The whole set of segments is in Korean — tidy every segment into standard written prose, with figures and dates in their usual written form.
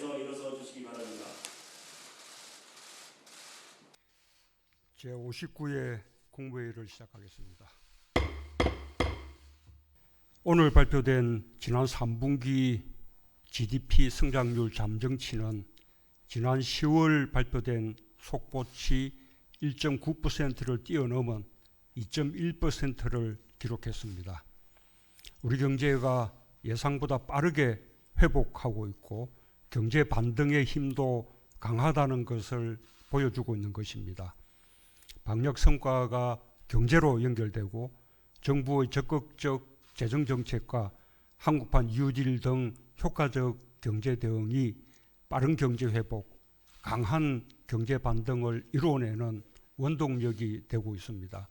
자리에서 일어서 주시기 바랍니다. 제59회 공무회의를 시작하겠습니다. 오늘 발표된 지난 3분기 GDP 성장률 잠정치는 지난 10월 발표된 속보치 1.9%를 뛰어넘은 2.1%를 기록했습니다. 우리 경제가 예상보다 빠르게 회복하고 있고 경제 반등의 힘도 강하다는 것을 보여주고 있는 것입니다. 방역 성과가 경제로 연결되고 정부의 적극적 재정 정책과 한국판 뉴딜 등 효과적 경제 대응이 빠른 경제 회복, 강한 경제 반등을 이루어내는 원동력이 되고 있습니다.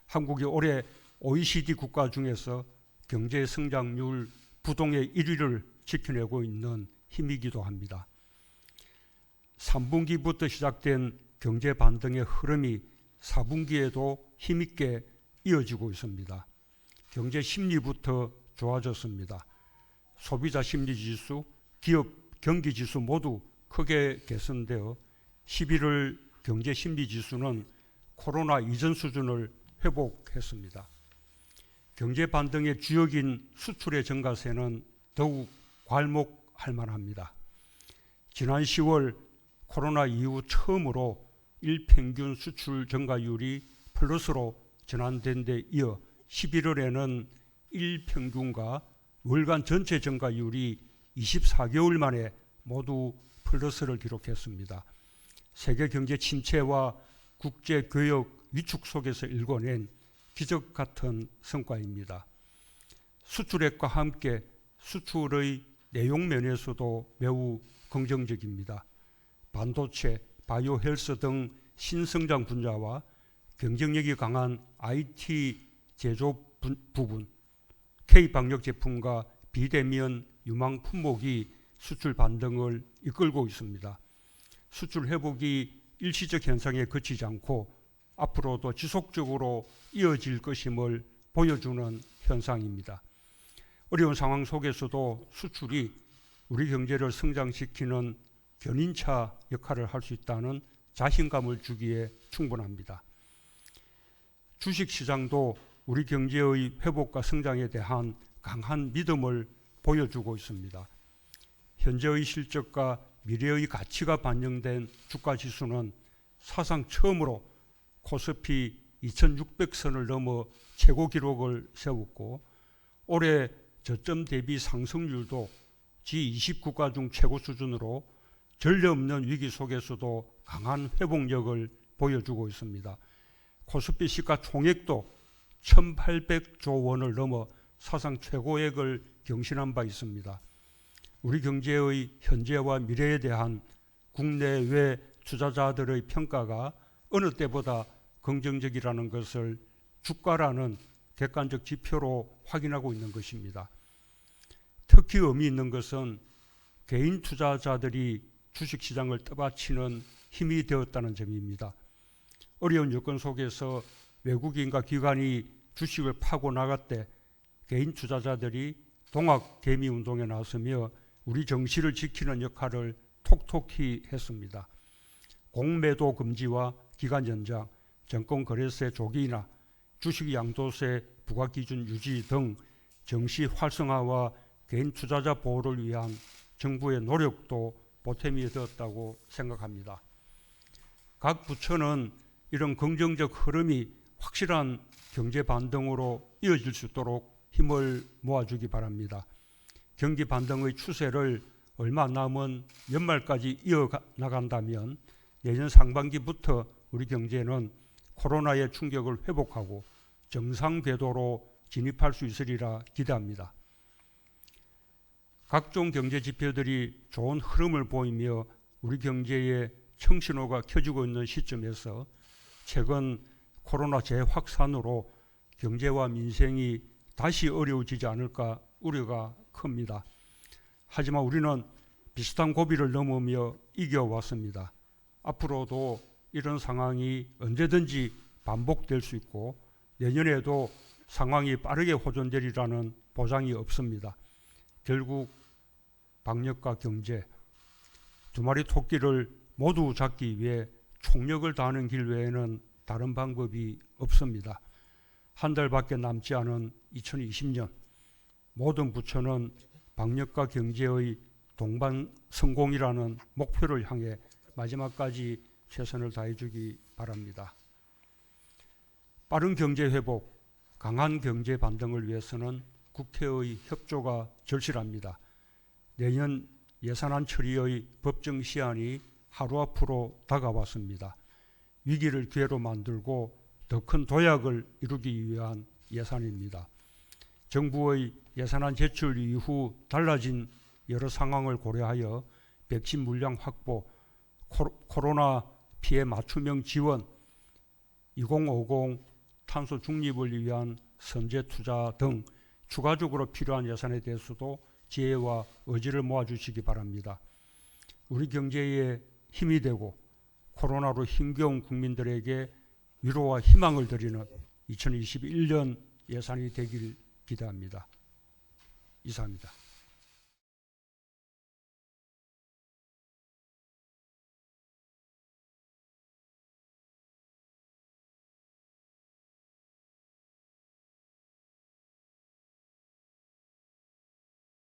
한국이 올해 OECD 국가 중에서 경제 성장률 부동의 1위를 지켜내고 있는 힘이기도 합니다. 3분기부터 시작된 경제 반등의 흐름이 4분기에도 힘있게 이어지고 있습니다. 경제 심리부터 좋아졌습니다. 소비자 심리지수, 기업 경기지수 모두 크게 개선되어 11월 경제 심리지수는 코로나 이전 수준을 회복했습니다. 경제 반등의 주역인 수출의 증가세는 더욱 괄목할 만합니다. 지난 10월 코로나 이후 처음으로 일평균 수출 증가율이 플러스로 전환된 데 이어 11월에는 일평균과 월간 전체 증가율이 24개월 만에 모두 플러스를 기록했습니다. 세계 경제 침체와 국제 교역 위축 속에서 일궈낸 기적 같은 성과입니다. 수출액과 함께 수출의 내용 면에서도 매우 긍정적입니다. 반도체, 바이오 헬스 등 신성장 분야와 경쟁력이 강한 IT 제조 부분, K-방역 제품과 비대면 유망 품목이 수출 반등을 이끌고 있습니다. 수출 회복이 일시적 현상에 그치지 않고 앞으로도 지속적으로 이어질 것임을 보여주는 현상입니다. 어려운 상황 속에서도 수출이 우리 경제를 성장시키는 견인차 역할을 할 수 있다는 자신감을 주기에 충분합니다. 주식시장도 우리 경제의 회복과 성장에 대한 강한 믿음을 보여주고 있습니다. 현재의 실적과 미래의 가치가 반영된 주가지수는 사상 처음으로 코스피 2600선을 넘어 최고 기록을 세웠고 올해 저점 대비 상승률도 G20 국가 중 최고 수준으로 전례 없는 위기 속에서도 강한 회복력을 보여주고 있습니다. 코스피 시가 총액도 1800조 원을 넘어 사상 최고액을 경신한 바 있습니다. 우리 경제의 현재와 미래에 대한 국내외 투자자들의 평가가 어느 때보다 긍정적이라는 것을 주가라는 객관적 지표로 확인하고 있는 것입니다. 특히 의미 있는 것은 개인 투자자들이 주식시장을 떠받치는 힘이 되었다는 점입니다. 어려운 여건 속에서 외국인과 기관이 주식을 파고 나갈 때 개인 투자자들이 동학 개미 운동에 나서며 우리 정시를 지키는 역할을 톡톡히 했습니다. 공매도 금지와 기간 연장, 증권거래세 조기인하, 주식 양도세 부과 기준 유지 등 정시 활성화와 개인 투자자 보호를 위한 정부의 노력도 보탬이 되었다고 생각합니다. 각 부처는 이런 긍정적 흐름이 확실한 경제 반등으로 이어질 수 있도록 힘을 모아주기 바랍니다. 경기 반등의 추세를 얼마 남은 연말까지 이어나간다면 내년 상반기부터 우리 경제는 코로나의 충격을 회복하고 정상 궤도로 진입할 수 있으리라 기대합니다. 각종 경제 지표들이 좋은 흐름을 보이며 우리 경제의 청신호가 켜지고 있는 시점에서 최근 코로나 재확산으로 경제와 민생이 다시 어려워지지 않을까 우려가 큽니다. 하지만 우리는 비슷한 고비를 넘으며 이겨왔습니다. 앞으로도 이런 상황이 언제든지 반복될 수 있고 내년에도 상황이 빠르게 호전되리라는 보장이 없습니다. 결국 방역과 경제, 두 마리 토끼를 모두 잡기 위해 총력을 다하는 길 외에는 다른 방법이 없습니다. 한 달밖에 남지 않은 2020년 모든 부처는 방역과 경제의 동반 성공이라는 목표를 향해 마지막까지 최선을 다해주기 바랍니다. 빠른 경제 회복, 강한 경제 반등을 위해서는 국회의 협조가 절실합니다. 내년 예산안 처리의 법정 시한이 하루 앞으로 다가왔습니다. 위기를 기회로 만들고 더 큰 도약을 이루기 위한 예산입니다. 정부의 예산안 제출 이후 달라진 여러 상황을 고려하여 백신 물량 확보, 코로나 피해 맞춤형 지원, 2050 탄소 중립을 위한 선제 투자 등 추가적으로 필요한 예산에 대해서도 지혜와 의지를 모아주시기 바랍니다. 우리 경제에 힘이 되고 코로나로 힘겨운 국민들에게 위로와 희망을 드리는 2021년 예산이 되길 기대합니다. 이상입니다.